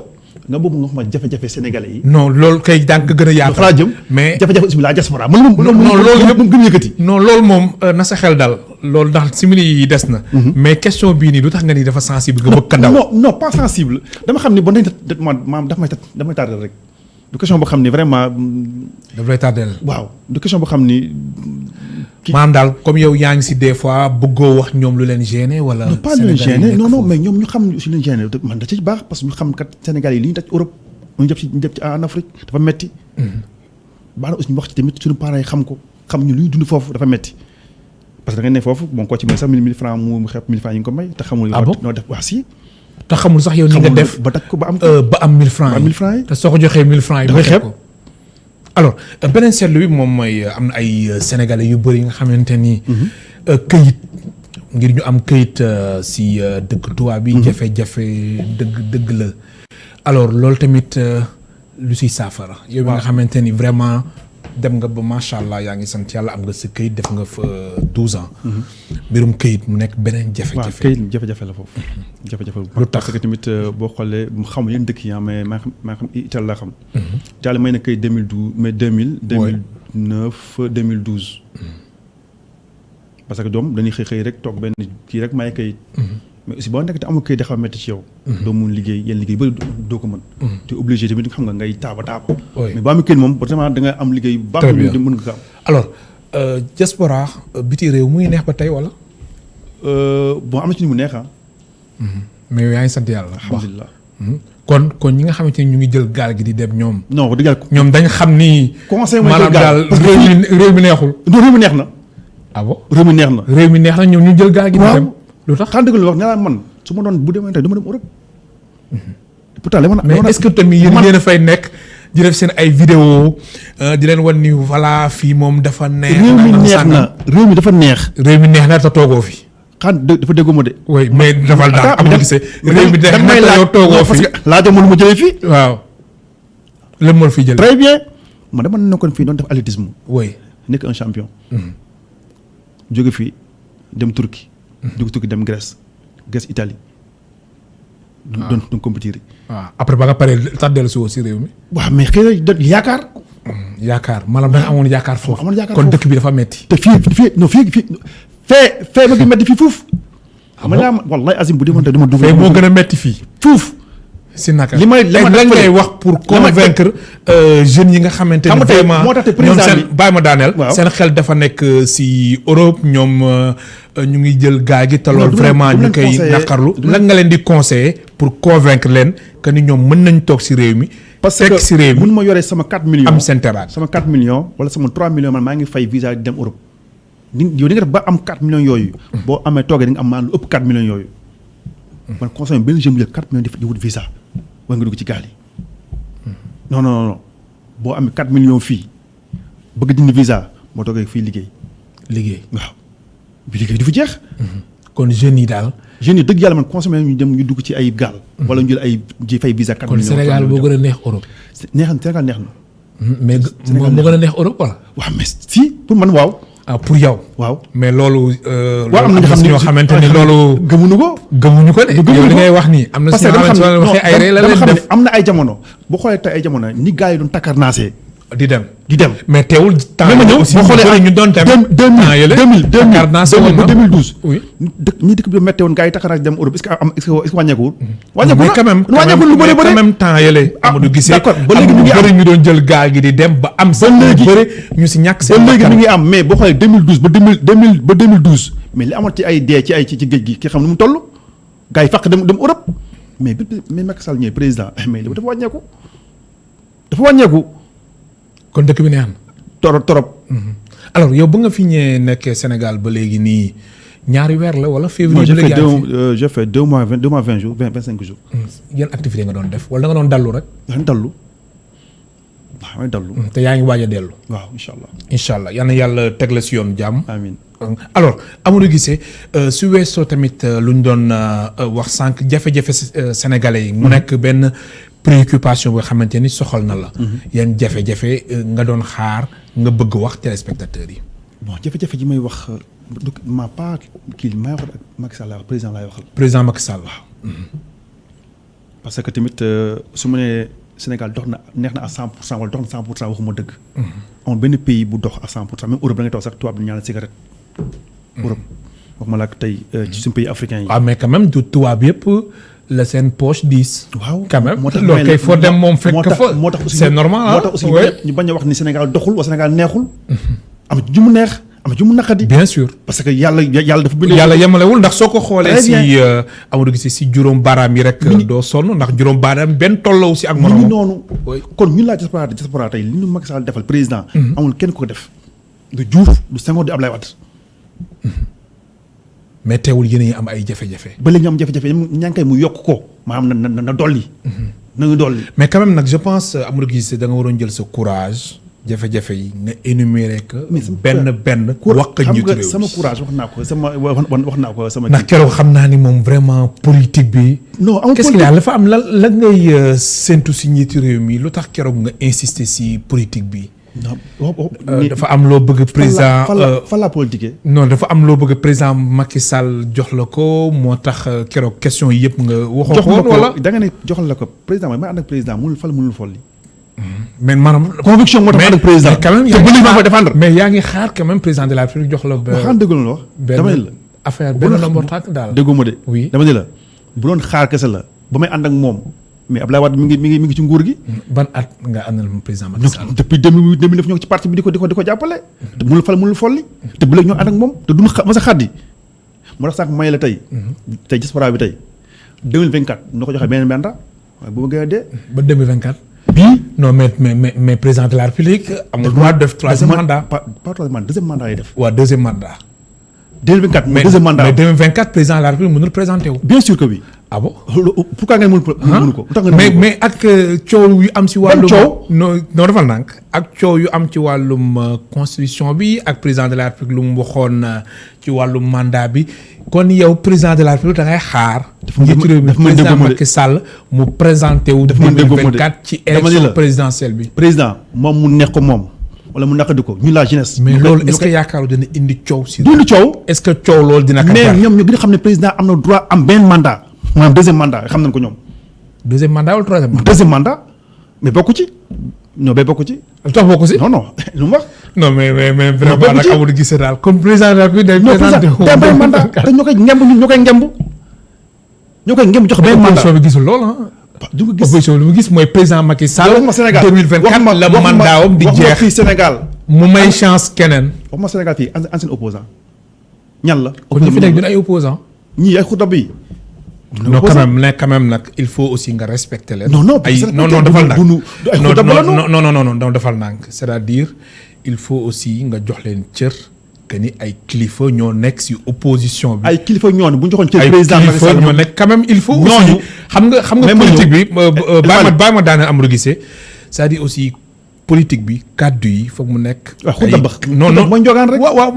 nga boobu nga xam ne jafe-jafe sénégalais yi.
non loolu kay daan ko gën a yaatu.
fa laa jëm
mais
jafe-jafe aussi la diaspora. non
loolu
yëpp gën a yëkkati.
non loolu moom na sa xel dal loolu ndax simili yi des na. mais question bii nii lu tax nga ni dafa sensible nga bëgg ka ndaw.
non pas sensible dama xam ni bon dañu maanaam damay tardel rek du question boo xam ni vraiment.
daf lay tardel.
waaw du question boo xam ni.
maanaam daal comme yow yaa ngi si des fois bëggoo wax ñoom lu leen gêner wala.
non pas lu leen gêner non mais ñoom ñu xam aussi lu leen gêner man da ci baax parce que ñu xam kat Sénégal yi li ñu daj Europe ñu jëm ci en Afrique dafa metti baax na aussi ñu wax ci tamit suñu parents yi xam ko xam ñu lu ñu dund foofu dafa metti parce que da nga ne foofu bon koo ci may sax 1000 francs mu xeeb 1000 francs yi nga ko may te xamul.
ah bon
noo def waa si.
te xamul sax yow ni nga def
ba daj ko ba am.
ba am 1000 francs yi
1000 francs yi
te soo ko joxee 1000 francs yi.
dafay xeeb
alors beneen seetlu bi moom mooy am na ay sénégalais yu bëri yi nga xamante ni. këyit ngir ñu am këyit si dëkk tubaab bi. jafe-jafe dëgg la. alors loolu tamit lu siy saafara. yow mi nga xamante ni vraiment dem nga ba macha allah yaa ngi sant yàlla am nga sa këyit def nga fa 12 ans. mbirum këyit mu nekk beneen jafe-jafe.
waaw këyit jafe-jafe la foofu. jafe-jafe
lu tax
parce que tamit boo xoolee xamul yéen dëkk yi mais maa xam Italie laa xam. Italie may na këyit 2012 mais 2000. 2009 2012. parce que doom dañuy xëy rek toog benn kii rek may këyit. mais aussi boo nekk te amul këyit dafa métti ci yow. doo mun liggéey yenn liggéey bëri doo ko mën. te obligé tamit xam nga ngay taaba. mais boo amee këyit moom vraiment da nga am liggéey bu baax. mën nga ko am.
alors diaspora biti réew muy neex ba tey wala.
bon am na ci ni mu neex ah.
mais yow yaa ngi sant yàlla.
alhamdulilah.
kon ñi nga xamante ni ñu ngi jël gaal gi di dem ñoom.
non wax dëgg yàlla
ñoom dañ xam ni.
conseil mooy
maanaam daal réew mi neexul.
non réew mi neex na.
ah bon
réew mi neex na.
réew mi neex na ñoom ñu jël gaal gi. di dem lu tax
xam dëgg la wax ne la man su ma doon bu demee tey du ma dem Europe. pourtant li ma
mais est-ce que tamit yéen a fay nekk di def seen ay vidéo di leen wan ni voilà fii moom dafa neex.
réew mi neex na réew mi dafa neex.
réew mi neex na te toogoo fi.
dafa déggoo ma de.
oui mais dafal daal am na gisee. réew mi neex na te yow toogoo fi
parce que laa demoon ma jëlee fii.
waaw. lan moo fi jëlee.
très bien man dama nekkoon fii doon def athlétisme.
oui
nekk un champion. jóge fii dem Turquie. jóge Turquie dem Grèce Italie. doon compétir.
waaw après ba nga paree tax dellu si woo si réew mi.
waaw mais xëy na yaakaar.
yaakaar maanaam da nga amoon yaakaar foofu.
amoon yaakaar
kon dëkk bi dafa metti.
te fee ba gi metti fii fuuf. xam nga wallahi azim bu demoon tey dama dugg.
fee moo gën a metti fii.
fuuf
si naka
li may
lan ngay wax pour convaincre jeunes yi nga xamante ni vraiment
moo tax te
ñoom
président
seen
bi
bàyyi ma daaneel
waaw.
seen xel dafa nekk si Europe ñoom ñu ngi jël gaal gi te loolu
du
vraiment
leen
ñu koy
conseiller,
naqarlu
du leen-
lan nga leen di conseiller pour convaincre leen que ni ñoom mën nañ toog si réew mi
parce
fekk si réew
que
mi
mun ma yoree sama 4 millions
am seen teraanga
sama 4 millions wala sama 3 millions man maa ngi fay visa di dem Europe yow di nga def ba am 4 millions yooyu boo amee toogee di nga am maan lu ëpp 4 millions yooyu man conseil benn jeune bu jël 4 millions di wut visa war nga dugg ci gaal yi non non non boo amee 4 millions fii bëgg dindi visa moo toogee fii liggéey waaw bi liggéey du fi jeex
kon jeunes yi daal
jeunes yi dëgg yàlla man conseil ñu dem ñu dugg ci ay gaal wala ñu jël ay ji fay visa 4
kon
millions
Sénégal boo gën a neex Europe
neex na Sénégal neex na
mais
Sénégal
moo gën a neex Europe wala
waaw mais si pour man waaw
ah pour yow
waaw
mais loolu
waaw am na
ñoo xamante ni loolu
gëmuñu ko
gëmuñu ko de
gëmuñu
yow li
ko.
ngay wax nii am na si
parce que
ñoo
dama
xamante
xam
ne waxee ay ree la
dama
leen
xam ne
def
am na ay jamono boo xoolee tey ay jamono ni gars yi doon takkarnaasee
di dem
di dem
mais teewul temps
mais ma ñëw
aussi
boo xoolee
ñu doon dem temps yële
2012
oui
ñi dëkk bi métti woon gars yi takkarnaas dem Europe est-ce que wàññeekuwul
mais quand même
wàññeekul lu bëri bëri
quand même temps yële Amadou Guissé
d'accord ba léegi
am
mi ngi
ñu
am
bëri ñu doon jël gaal gi di dem ba am sax
léegi
ñu bëri ñu si ñàkk
ba
seen
léegi mi
bakkan
ngi am mais boo xoolee 2012 ba 2012 mais li amoon ci ay dee ci géej gi ki xam nu mu toll gars yi fàq dem Europe mais mais Macky Sall ñëwee président mais li dafa wàññeeku
kon dëkk bi neex na
torop
alors yow ba nga fi ñëwee nekkee Sénégal ba léegi nii ñaari weer la wala février
non
ba léegi yaa ngi fi
j'ai fait 2 mois 20 jours 25 jours.
yan activité nga doon def wala da nga doon dallu rek
yaa ngi dallu waaw yaa ngi dallu.
te yaa ngi waaj a dellu
waaw incha allah.
incha allah yal na yàlla teg la si yoon jàmm
amiin.
alors Amadou Guissé su weesoo tamit lu ñu doon wax sànq jafe-jafe sénégalais yi mu nekk benn préoccupation boo xamante ni soxal na la yan jafe-jafe nga doon xaar nga bëgg wax téléspectateurs yi
bon jafe-jafe ji may wax ma pas kii may wax ak Macky Sall président laay waxal.
président Macky Sall waaw
parce que tamit su ma nee Sénégal dox na neex na à 100% wala dox na 100% waxuma dëgg. amul benn pays bu dox à 100% même Europe da ngay toog sax tubaab bi ñaanal cigarette. Europe waxuma la ak tey ci suñu pays africain yi.
waaw mais quand même du tubaab yëpp la seen poche 10.
waaw
quand même
moo tax
loolu kay foo dem moom fekk fa
moo tax aussi
c'est normal
moo tax aussi ñu bañ a wax ni Sénégal doxul wala Sénégal neexul. am na ju mu neex am na ju mu naqadi.
bien sûr
parce que yàlla dafa bind.
yàlla yemalewul ndax soo ko xoolee
Très
si
bien.
Amadou Guissé si juróom baaraam yi rek doo sonn ndax juróom baaraam benn tollawu si ak
mu ngi
moroomam
noonu.
Oui.
kon ñun laa diaspora tey li ñu Macky Sall defal président. amul kenn ko def. du Diouf du Senghor du Ablaye Wade.
mais teewul yéen a ngi am ay jafe-jafe
ba léegi ñu am jafe-jafe ñaa ngi koy mu yokk ko maanaam na dolli. na nga dolli.
mais quand même nag je pense Amadou Guissé da nga waroon jël sa courage jafe-jafe yi nga énumérer que benn wax ko
xam
njiitu
nga
réew
sama
mi
courage wax naa ko wax naa ko sama.
ndax keroog xam naa ni moom vraiment politique bi
non amul
qu'est-ce qu'il y a dafa am lan ngay séntu si njiitu réew mi lu tax keroog nga insister si politique bi dafa am loo bëgg président
fan la politique.
non dafa am loo bëgg président Macky Sall jox la ko moo tax keroog question yi yëpp nga waxoo
jox
ko
ma
woon wala
ko da nga ne joxal la ko président mooy may ànd ak président mënul folli.
mais maanaam
conviction moo tax ànd ak président
mais quand même
te bu ñu ma ko défendre.
mais yaa ngi xaar quand même président de la République jox la
waxaan dëgg la wax. dama ne la
benn affaire benn ndombo tànk daal
déggoo ma de.
oui
dama ne la bu doon xaar kese la ba may ànd ak moom mais Abdoulaye Wade mi ngi ci nguur gi.
ban at nga àndal président Macky Sall
depuis 2009 ñoo ngi ci parti bi di ko jàppale. te mënul folli. te bu léegi ñoo ànd ak moom te duñu masa xaddi. moo tax sànq may la tey. tey diaspora bi tey 2024 noo ko joxee benn mandat waaye bu ma gën a dee.
ba 2024
bii.
non mais président de la République amul droit def troisième mandat
pas troisième mandat deuxième mandat yi def.
waaw deuxième mandat
2024 mooy deuxième mandat.
mais 2024 président de la République mënul présenté wu
bien sûr que oui.
ah bon
pourquoi ngeen mënu ko.
mais ak coow yu am ci wàllum
coow
non defal ndànk ak coow yu am ci wàllum constitution bi ak président de la République lu mu waxoon ci wàllum mandat bi kon yow président de la République da ngay xaar. njiitu réew mi président Macky Sall mu présenté wu. 2024 ci élection présidentielle bi.
président moom mu neex ko moom wala mu naqadi ko ñu la jeunesse.
mais loolu est-ce que yaakaaru dina indi coow si.
du indi coow.
est-ce que coow loolu dina.
mais ñoom ñu gën a xam ne président am na droit am benn mandat. maanaam deuxième mandat xam nañ ko ñoom.
deuxième mandat wala troisième mandat.
deuxième mandat mais bokku ci. non bay bokku ci.
lu tax bokku si.
non lu mu wax.
non mais vraiment nag Amadou Guissé daal comme président de la République day présenté wu.
non benn mandat te ñoo koy ngemb ñoo koy ngemb. ñoo koy ngemb jox benn mandat
opposition bi gisul lool ah.
du ko gis
opposition lu mu gis mooy président Macky Sall.
waxuma Sénégal
2024 la mandaawam di
waxuma
jeex
fii Sénégal.
mu may chance keneen.
waxuma Sénégal fii ancien opposant ñan la.
kon ñu fi nekk ñun ay opposants.
ñii ay xudab yi.
non quand même nag il faut aussi nga respecter leen.
non
defal nag
ay xudab la
non defal nag c'est-à-dire il faut aussi nga jox leen cër que ni ay kilifa ñoo nekk ci opposition bi.
ay kilifa ñooñu bu ñu joxoon cër président
Macky Sall ñoo nekk quand même il faut. aussi xam nga politique bi. bàyyi ma daaneel Amadou Guissé c'est-à-dire aussi. politique bi kaddu yi foog mu nekk.
non mooy njogaan rek.
waaw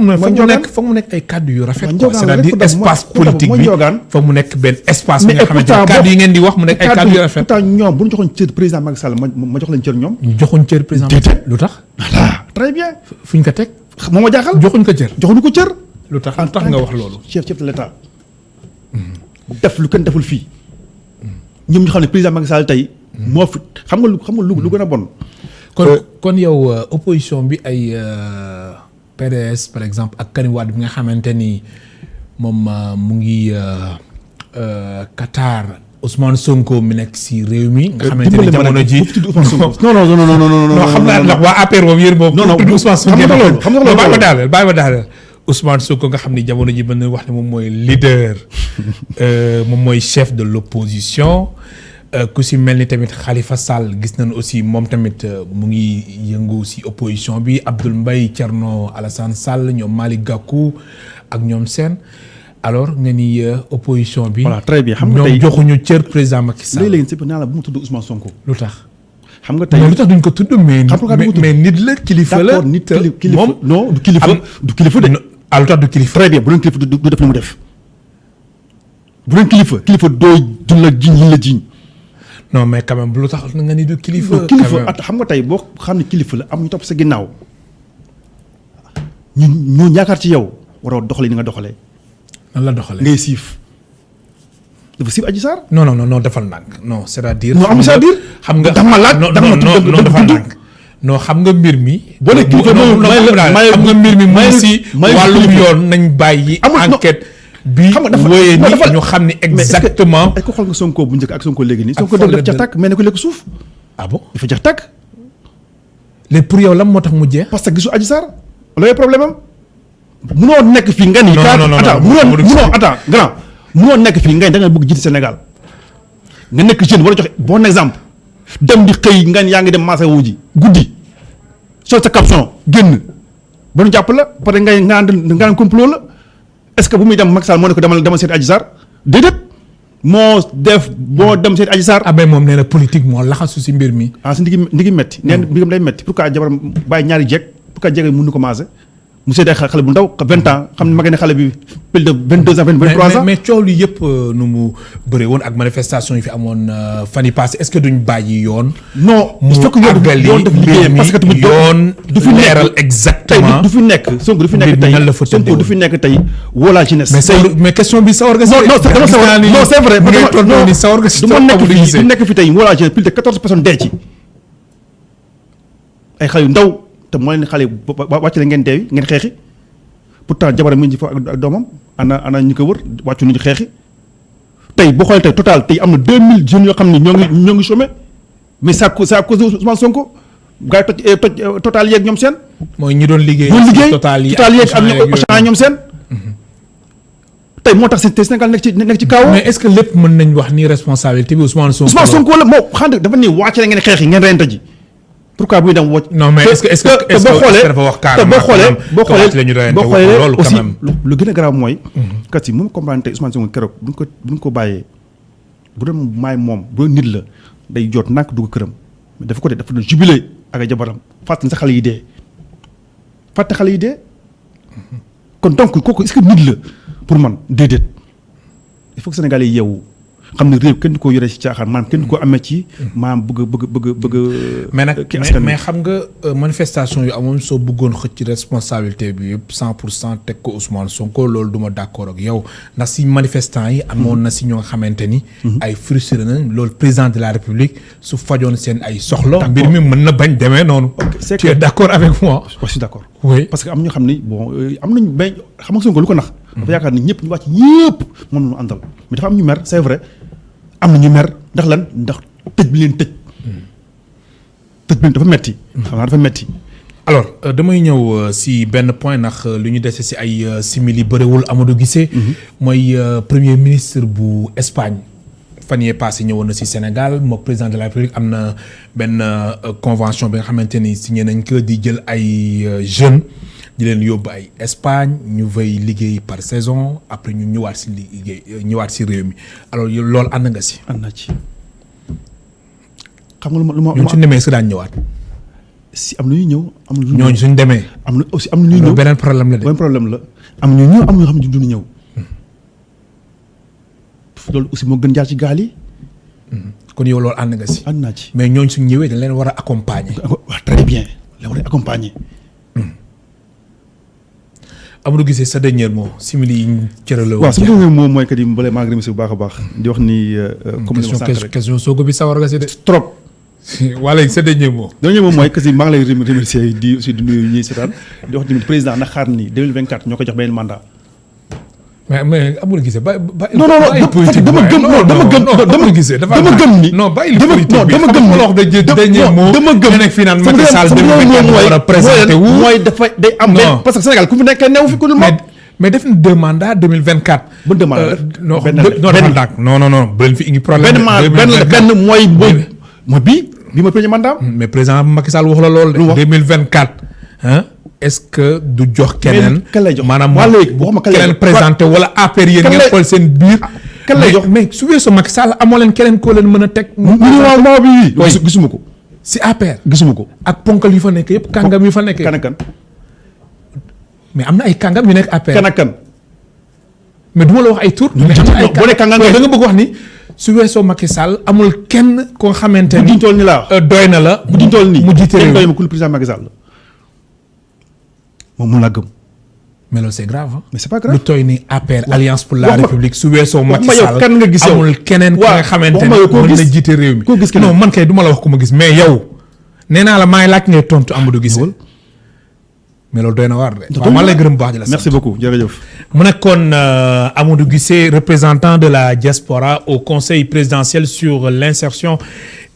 foog mu nekk ay kaddu yu rafet. c'est-à-dire espace politique bi foog mu nekk benn espace. bi nga xamante ne kaddu yi ngeen di wax mu nekk ay kaddu yu rafet.
pourtant ñoom bu ñu joxoon cër président Macky Sall ma jox leen cër ñoom.
ñu joxuñ cër président Macky Sall lu tax.
voilà très bien.
fu ñu ko teg.
moo ma jaaxal
joxuñ ko cër.
joxuñu ko cër.
lu tax nga wax loolu.
chef de l'État. def lu kenn deful fii. ñoom ñu xam ne président Macky Sall tey. moo fi xam nga lu gën a bon.
kon yow opposition bi ay PDS par exemple ak Karim Wade bi nga xamante ni moom mu ngi Qatar Ousmane Sonko mi nekk si réew mi. nga xamante ni jamono ji non xam nga ndax waa APR moom yéen boobu. non tudd Ousmane Sonko xam nga loolu bàyyi ma daal Ousmane Sonko nga xam ni jamono ji mën na wax ne moom mooy leader moom mooy chef de l'opposition. ku si mel ni tamit Khalifa Sall gis nañu aussi moom tamit mu ngi yëngu si opposition bi Abdoul Mbaye Thierno Alassane Sall ñoom Malick Gakou ak ñoom seen alors nga ni opposition bi.
voilà très bien xam nga tey
ñoom joxuñu cër président Macky Sall.
léegi c'est naa la bu mu tudd Ousmane Sonko.
lu tax.
xam nga tey
lu tax duñ ko tudd mais nit la kilifa la.
d'accord nit kilifa non du kilifa du kilifa de.
lu tax du kilifa.
très bien bu doon kilifa du def li mu def bu doon kilifa dooy dun la jiñ li la jiñ.
non mais quand même lu tax nga ni du kilifa.
kilifa xam nga tey boo xam ne kilifa la am ñu topp sa ginnaaw ñu yaakaar ci yow waroo doxalee ni nga doxalee.
nan la doxalee
ngay siif dafa siif Adji Sarr.
non defal ndànk non c'est-à-dire.
non am c'est-à-dire
xam nga
dama laaj
non defal ndànk non xam nga mbir mi.
boo nee kilifa
xam nga mbir mi mu si wàllum yoon nañ bàyyi. enquête bi wooyee ni ñu xam ni exactement.
est-ce que xool nga Sonko bu njëkk ak Sonko léegi nii. Sonko def ca tàkk mais ne ko léegi suuf.
ah bon
dafa jeex tàkk.
léegi pour yow lan moo tax mu jeex.
parce que gisu Adji Sarr loolu problème am. munoo nekk fii nga ni. munoo nekk fii nga ni da nga bëgg jiite Sénégal nga nekk jeune wala joxe bon exemple dem di xëy nga ni yaa ngi dem marché wu ji guddi sol sa caleçon génn ba nu jàpp la parce que nga naan complot la. est-ce que bu muy dem Macky Sall moo ne ko demal seeti Adji Sarr déedéet moo def boo dem seeti Adji Sarr.
abe moom nee na politique moo laxasu si mbir mi.
si ndigi metti nee na mbigam day metti pourquoi jabaram bàyyi ñaari jeeg pourquoi jeeg mënu ko commencé mu seeti xale bu ndaw 20 ans xam ne ma ne xale bi plus de 22 ans 23 ans.
mais coow li yëpp nu mu bëree woon ak manifestation yi fi amoon fan yi passé est-ce que duñ bàyyi yoon.
non il faut que yoon def liggéeyam parce que tamit
yoon du fi leeral exactement
du fi nekk Sonko du fi nekk tey Sonko du fi nekk tey wala jeunesse.
mais question bi sawar nga si.
non c'est vrai du nekk fi tey wala jeunesse plus de 14 personnes dee ci ay xale yu ndaw te moo leen xale wàcc la ngeen deewi ngeen xeexi pourtant jabaram mi ngi fa ak doomam ana ñu ko wër wàccu nañu xeexi tey boo xoolee tey total tey am na 2000 jeunes yoo xam ne ñoo ngi chômé mais c'est à cause de Ousmane Sonko gars yi toj total yeeg ñoom seen.
mooy ñi doon liggéey.
total yeeg ak ñoom seen. tey moo tax Sénégal nekk ci kaw.
mais est-ce que lépp mën nañ wax ni responsabilité bi Ousmane Sonko
la moo xam ne dafa ne wàcc la ngeen xeexi ngeen reyante ji. pourquoi buy dem wocc.
non mais est-ce que dafa wax carrément
boo xoolee
loolu
aussi
quand même.
lu gën a grave mooy. kat yi moom comprendre tey Ousmane Sonko keroog bu ñu ko bàyyee bu doon maay moom bu doon nit la day jot nàkk dugg këram mais dafa doon jubilé ak ay jabaram fàtte sa xale yi dee kon donc kooku est-ce que nit la pour man déedéet il faut que Sénégalais yi yeewu xam ne réew kenn du ko yore ci caaxaan maanaam kenn du ko amee ci maanaam bëgg
mais xam nga manifestation yu amoon soo bëggoon xëcc responsabilité bi yëpp 100% teg ko Ousmane Sonko loolu duma d'accord ak yow ndax si manifestants yi amoon na si ñoo nga xamante ni ay frustré nañ loolu président de la République su fajoon seen ay soxla mbir mi mën na bañ demee noonu tu es d'accord avec moi?
Je suis d'accord
oui
parce que am ñoo xam ni bon am nañu bay xam nga Sonko lu ko nax dafa yaakaar ni ñëpp ñu wàcc ñëpp moom la ñu àndal mais dafa am ñu mer c'est vrai am na ñu mer ndax lan ndax tëj bi leen tëj. tëj bi dafa metti. xam naa dafa metti.
alors damay ñëw si benn point ndax lu ñu dese si ay simili bëriwul Amadou Guissé. mooy premier ministre bu Espagne. fan yee passé ñëwoon na si Sénégal mook président de la République am na benn convention bi nga xamante ni signé nañ ko di jël ay jeunes di leen yóbbu ay Espagne ñu fay liggéey par saison après ñu ñëwaat si liggéey ñëwaat si réew mi alors loolu ànd nga si.
ànd naa ci xam nga lu ma
ñun suñu demee si daan ñëwaat.
si am na ñuy ñëw. am na
ñooñu suñu demee.
am na aussi am na ñuy ñëw
beneen problème la de.
beneen problème la am na ñuy ñëw am na ñoo xam ne duñu ñëw. loolu aussi moo gën jaar ci gaal yi.
kon yow loolu ànd nga si.
ànd naa ci
mais ñooñu suñu ñëwee dañ leen war a accompagner.
waaw très bien la war a accompagner.
Amadou Guissé sa dernier mot simili yi ñu cërale woon.
waaw sama dernier mot mooy que ni mbala maa ngi remercié bu baax a baax. di wax ni. comme ni ma sànq rek
question soogo bi sawar nga si de.
trop.
wala sa dernier mot.
dernier mot mooy que si maa ngi lay remercier di aussi di nuyu ñuy seetaan di wax tamit président na xaar ni 2024 ñoo ko jox benn mandat.
mais Amadou Guissé ba
non non dama gëm ni
non bàyyi politique bi dama gëm wax de dernier mot dama gëm nekk fii naan Macky Sall war a présenté wu
mooy dafa day am parce que Sénégal ku fi nekkee neew fi ku dul moom
mais def na 2 mandats 2024
bu deux mandats
non bu leen fi indi problème
benn mooy bii mooy premier mandat
mais président Macky Sall wax la lool de 2024 hein est-ce que du jox keneen maanaam keneen présenté wala APR yéen ngeen xool seen biir
kan lay jox
mais su weesoo Macky Sall amoo leen keneen koo leen mën a teg
moo bi gisuma ko
si APR
gisuma ko
ak ponkal yu fa nekk yëpp kàngam yu fa nekk
kan ak kan
mais am na ay kàngam yu nekk APR
kan ak kan
mais du ma la wax ay tur mais am na ay
kàngam
da nga bëgg wax ni su weesoo Macky Sall amul kenn koo xamante ni
mu toll ni laa
doy na la
mu toll nii
mu jiite réew
doy ma ku président Macky Sall moom mun laa gëm.
mais loolu c'est grave hein?
mais c'est pas grave
lu tooy ni APR alliance pour la république su weesoo Macky Sall
kan nga gis
amul keneen ki nga xamante ni mën na jiite réew mi non man kay du ma la wax ku ma gis mais yow nee naa la maa ngi laaj ngay tontu Amadou Guissé mais loolu doy na waar de. waaw maa lay gërëm baax di la sant
merci beaucoup jërëjëf.
mu nekkoon Amadou Guissé représentant de la diaspora au conseil présidentiel sur l'insertion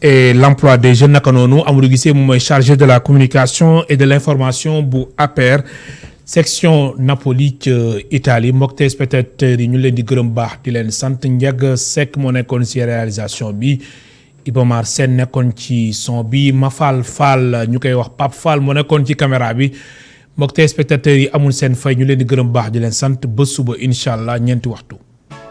et l'emploi des jeunes naka noonu Amadou Guissé moom mooy chargé de la communication et de l'information bu APR section Napoli ca Italie mbokk téléspectateurs yi ñu leen di gërëm baax di leen sant Ndiaga Seck moo nekkoon ci réalisation bi Ibomar Sène nekkoon ci son bi Mafal Fall ñu koy wax Pape Fall moo nekkoon ci caméra bi mbokk téléspectateurs yi amul seen fay ñu leen di gërëm baax di leen sant ba suba incha allah ñeenti waxtu.